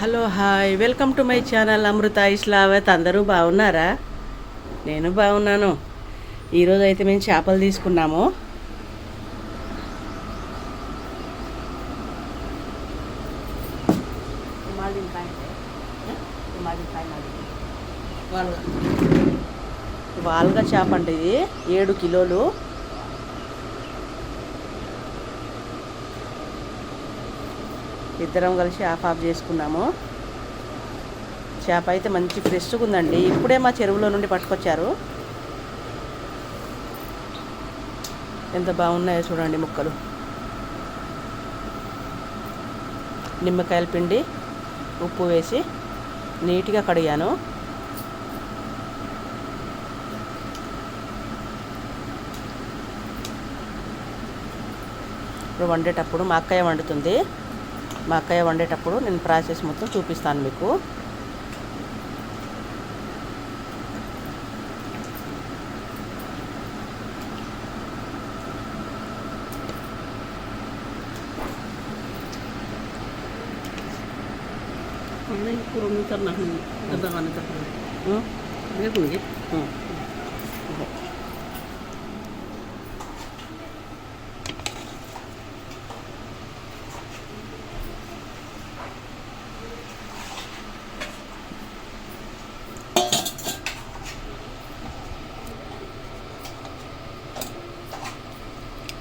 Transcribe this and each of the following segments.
Hello hi welcome to my channel Amrita Islavath. అందరూ బాగున్నారా? నేను బాగున్నాను. ఈరోజు అయితే మేము చేపలు తీసుకున్నాము. వాల్గా చేప అంటే ఇది 7 కిలోలు. ఇద్దరం కలిసి ఆఫ్ చేసుకున్నాము. చేప అయితే మంచి ఫ్రెష్గా ఉందండి. ఇప్పుడే మా చెరువులో నుండి పట్టుకొచ్చారు. ఎంత బాగున్నాయో చూడండి. ముక్కలు నిమ్మకాయల పిండి ఉప్పు వేసి నీట్గా కడిగాను. ఇప్పుడు వండేటప్పుడు మా అక్కయ్య వండుతుంది. మా అక్కయ్య వండేటప్పుడు నేను ప్రాసెస్ మొత్తం చూపిస్తాను మీకు.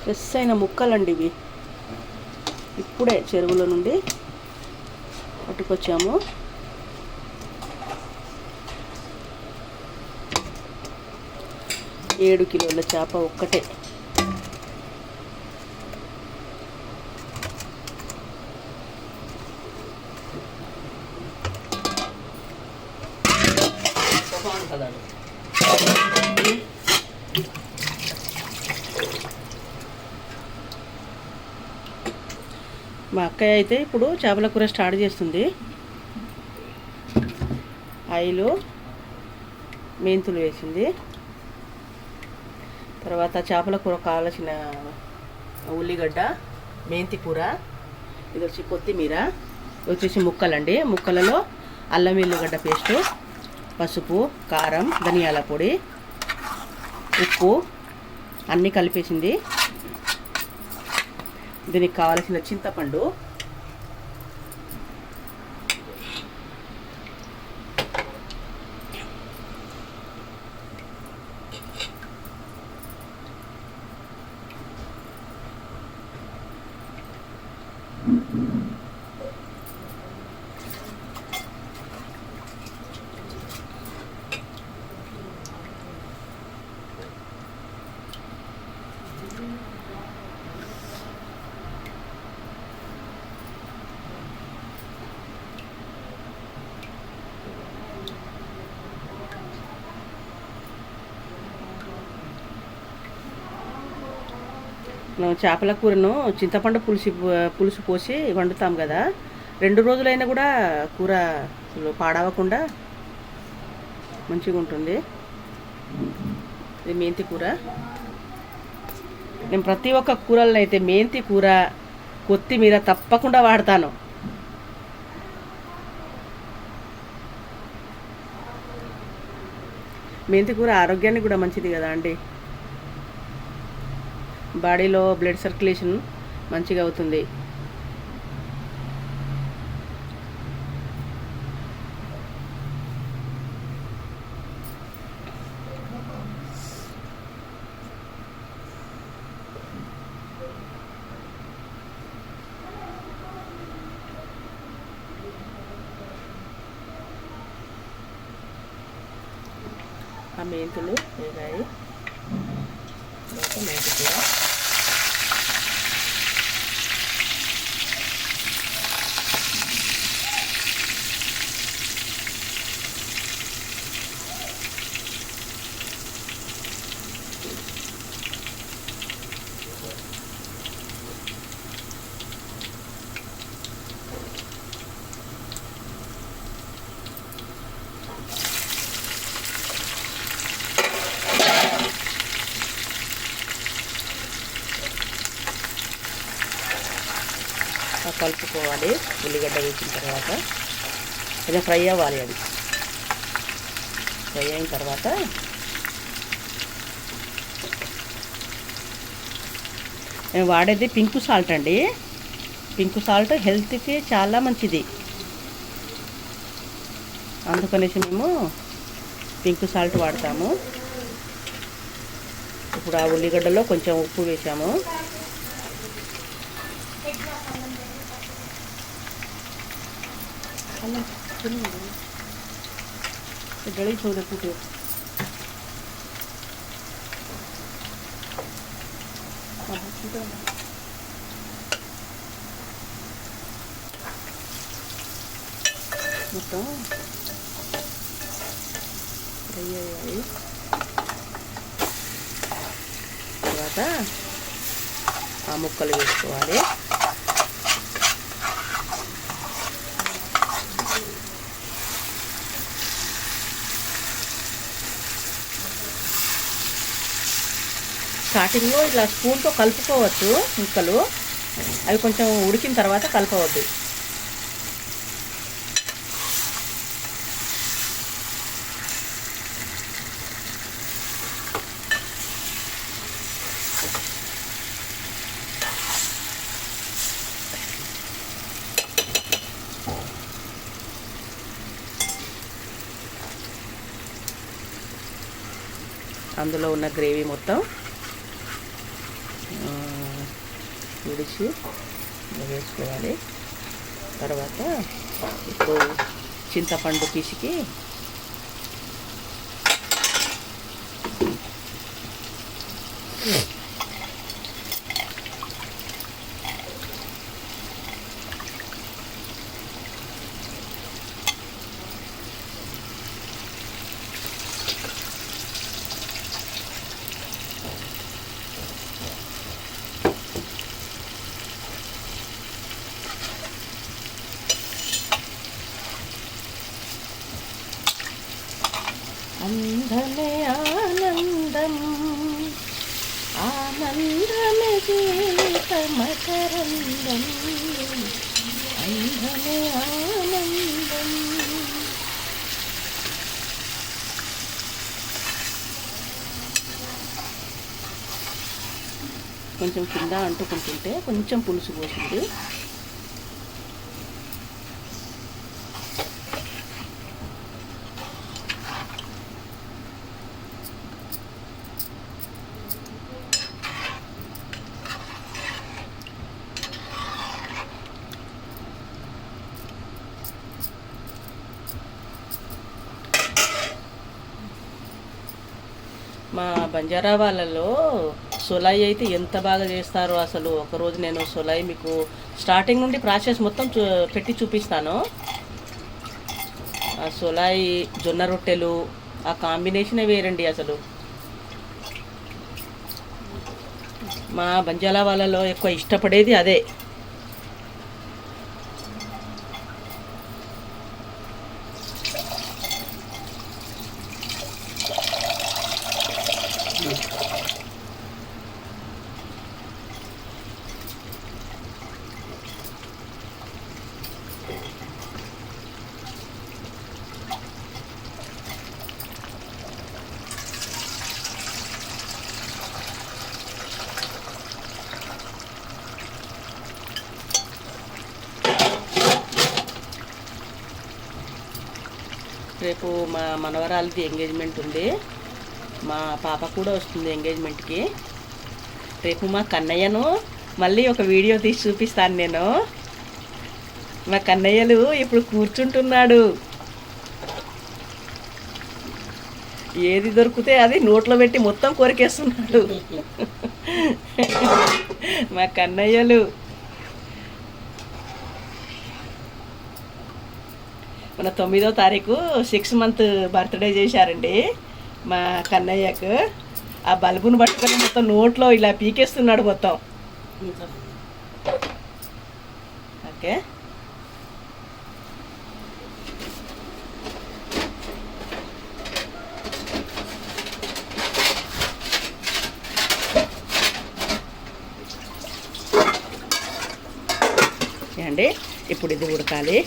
ఫ్రెష్ అయిన ముక్కలండి ఇవి. ఇప్పుడే చెరువుల నుండి పట్టుకొచ్చాము. ఏడు కిలోల చేప ఒక్కటే. మా అక్కయ్య అయితే ఇప్పుడు చేపల కూర స్టార్ట్ చేస్తుంది. ఆయిలు మెంతులు వేసింది. తర్వాత చేపల కూర కావాల్సిన ఉల్లిగడ్డ, మెంతి కూర, ఇది వచ్చి కొత్తిమీర, వచ్చేసి ముక్కలండి. ముక్కలలో అల్లం వెల్లిగడ్డ పేస్టు, పసుపు, కారం, ధనియాల పొడి, ఉప్పు అన్నీ కలిపేసింది. దీనికి కావలసిన చింతపండు, మనం చేపల కూరను చింతపండు పులుసు పోసి వండుతాం కదా. 2 రోజులైనా కూడా కూర పాడవకుండా మంచిగా ఉంటుంది. ఇది మెంతి కూర. నేను ప్రతి ఒక్క కూరలను అయితే మెంతి కూర, కొత్తిమీర తప్పకుండా వాడతాను. మెంతి కూర ఆరోగ్యానికి కూడా మంచిది కదా అండి. బాడీలో బ్లడ్ సర్క్యులేషన్ మంచిగా అవుతుంది. ఆ మెంతులు వేగాయి. మెంతి కూర కలుపుకోవాలి. ఉల్లిగడ్డ వేసిన తర్వాత కొంచెం ఫ్రై అవ్వాలి. అది ఫ్రై అయిన తర్వాత నేను వాడేది పింక్ సాల్ట్ అండి. పింక్ సాల్ట్ హెల్త్కి చాలా మంచిది, అందుకనేసి మేము పింక్ సాల్ట్ వాడతాము. ఇప్పుడు ఆ ఉల్లిగడ్డలో కొంచెం ఉప్పు వేసాము. గడి చూడకుంటే మొత్తం ఫ్రై అయ్యాయి. తర్వాత ఆ ముక్కలు వేసుకోవాలి. స్టార్టింగ్లో ఇలా స్పూన్తో కలుపుకోవచ్చు ముక్కలు, అవి కొంచెం ఉడికిన తర్వాత కలపవద్దు. అందులో ఉన్న గ్రేవీ మొత్తం విడిచి వేసుకోవాలి. తర్వాత ఇప్పుడు చింతపండు పిసికి అందమే ఆనందం, ఆనందమే జీవితమకరందం, అందమే ఆనందం. కొంచెం కింద అంటుకుంటుంటే కొంచెం పులుసు పోసింది. మా బంజారా వాళ్ళలో సొలాయి అయితే ఎంత బాగా చేస్తారో అసలు. ఒకరోజు నేను సొలాయి మీకు స్టార్టింగ్ నుండి ప్రాసెస్ మొత్తం పెట్టి చూపిస్తాను. ఆ సొలాయి జొన్న రొట్టెలు ఆ కాంబినేషనే వేరండి అసలు. మా బంజారా వాళ్ళలో ఎక్కువ ఇష్టపడేది అదే. రేపు మా మనవరాలది ఎంగేజ్మెంట్ ఉంది. మా పాప కూడా వస్తుంది ఎంగేజ్మెంట్కి. రేపు మా కన్నయ్యను మళ్ళీ ఒక వీడియో తీసి చూపిస్తాను నేను. మా కన్నయ్యలు ఇప్పుడు కూర్చుంటున్నాడు. ఏది దొరికితే అది నోట్లో పెట్టి మొత్తం కొరికేస్తున్నాడు. మా కన్నయ్యలు మన 9వ తారీఖు 6 మంత్ బర్త్డే చేశారండి మా కన్నయ్యకు. ఆ బల్బును పట్టుకొని మొత్తం నోట్లో ఇలా పీకేస్తున్నాడు మొత్తం. ఓకే, అండి ఇప్పుడు ఇది ఉడకాలి.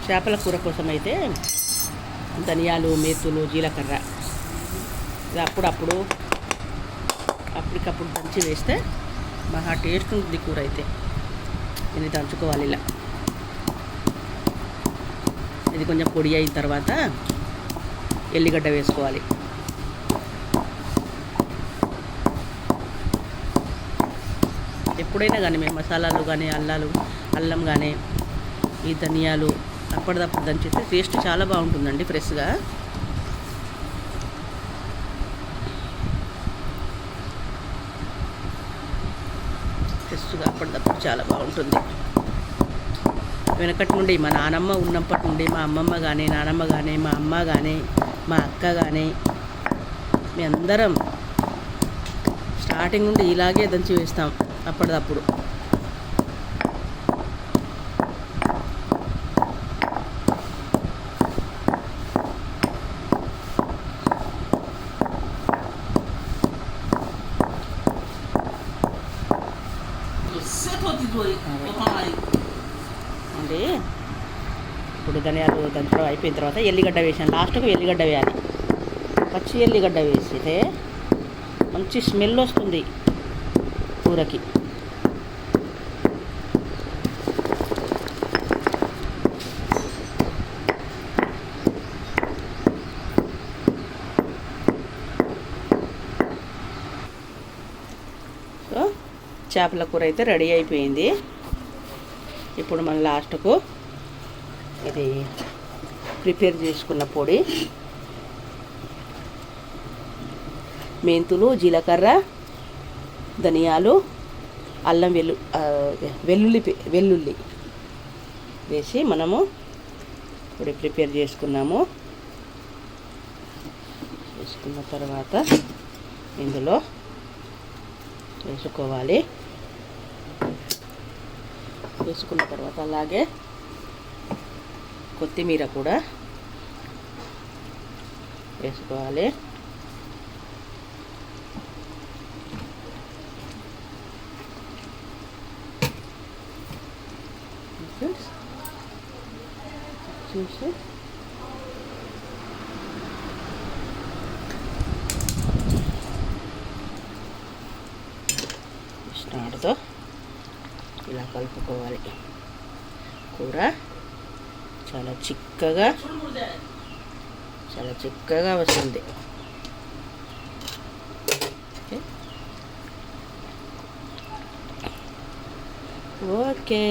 చేపల కూర కోసం అయితే ధనియాలు, మెంతులు, జీలకర్ర ఇది అప్పటికప్పుడు దంచి వేస్తే మహా టేస్ట్ ఉంటుంది కూర అయితే. ఇది దంచుకోవాలి ఇలా. ఇది కొంచెం పొడి అయిన తర్వాత ఎల్లిగడ్డ వేసుకోవాలి. ఎప్పుడైనా కానీ మేము మసాలాలు కానీ అల్లం కానీ ఈ ధనియాలు అప్పటిదప్పుడు దంచితే టేస్ట్ చాలా బాగుంటుందండి ఫ్రెష్గా. ఫ్రెష్గా అప్పటిదప్పుడు చాలా బాగుంటుంది. వెనకటి నుండి మా నానమ్మ ఉన్నప్పటి నుండి మా అమ్మమ్మ కానీ, నానమ్మ కానీ, మా అమ్మ కానీ, మా అక్క కానీ మీ అందరం స్టార్టింగ్ నుండి ఇలాగే దంచి వేస్తాం అప్పటిదప్పుడు. అంటే ఇప్పుడు ధనియాలు దంచడం అయిపోయిన తర్వాత ఎల్లిగడ్డ వేసాను. లాస్ట్కు ఎల్లిగడ్డ వేయాలి. పచ్చి ఎల్లిగడ్డ వేసితే మంచి స్మెల్ వస్తుంది కూరకి. సో చేపల కూర అయితే రెడీ అయిపోయింది. ఇప్పుడు మన లాస్ట్కు ఇది ప్రిపేర్ చేసుకున్న పొడి, మెంతులు, జీలకర్ర, ధనియాలు, అల్లం వెల్లుల్లి వేసి మనము పొడి ప్రిపేర్ చేసుకున్నాము. వేసుకున్న తర్వాత ఇందులో వేసుకోవాలి. వేసుకున్న తర్వాత అలాగే కొత్తిమీర కూడా వేసుకోవాలి. చూసి స్టార్ట్తో ఇలా కలుపుకోవాలి. కూర చాలా చిక్కగా వస్తుంది. ఓకే,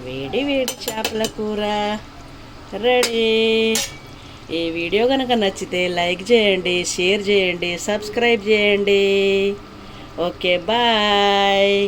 వేడి చేపల కూర రెడీ. ఈ వీడియో కనుక నచ్చితే లైక్ చేయండి, షేర్ చేయండి, సబ్స్క్రైబ్ చేయండి. Okay, bye.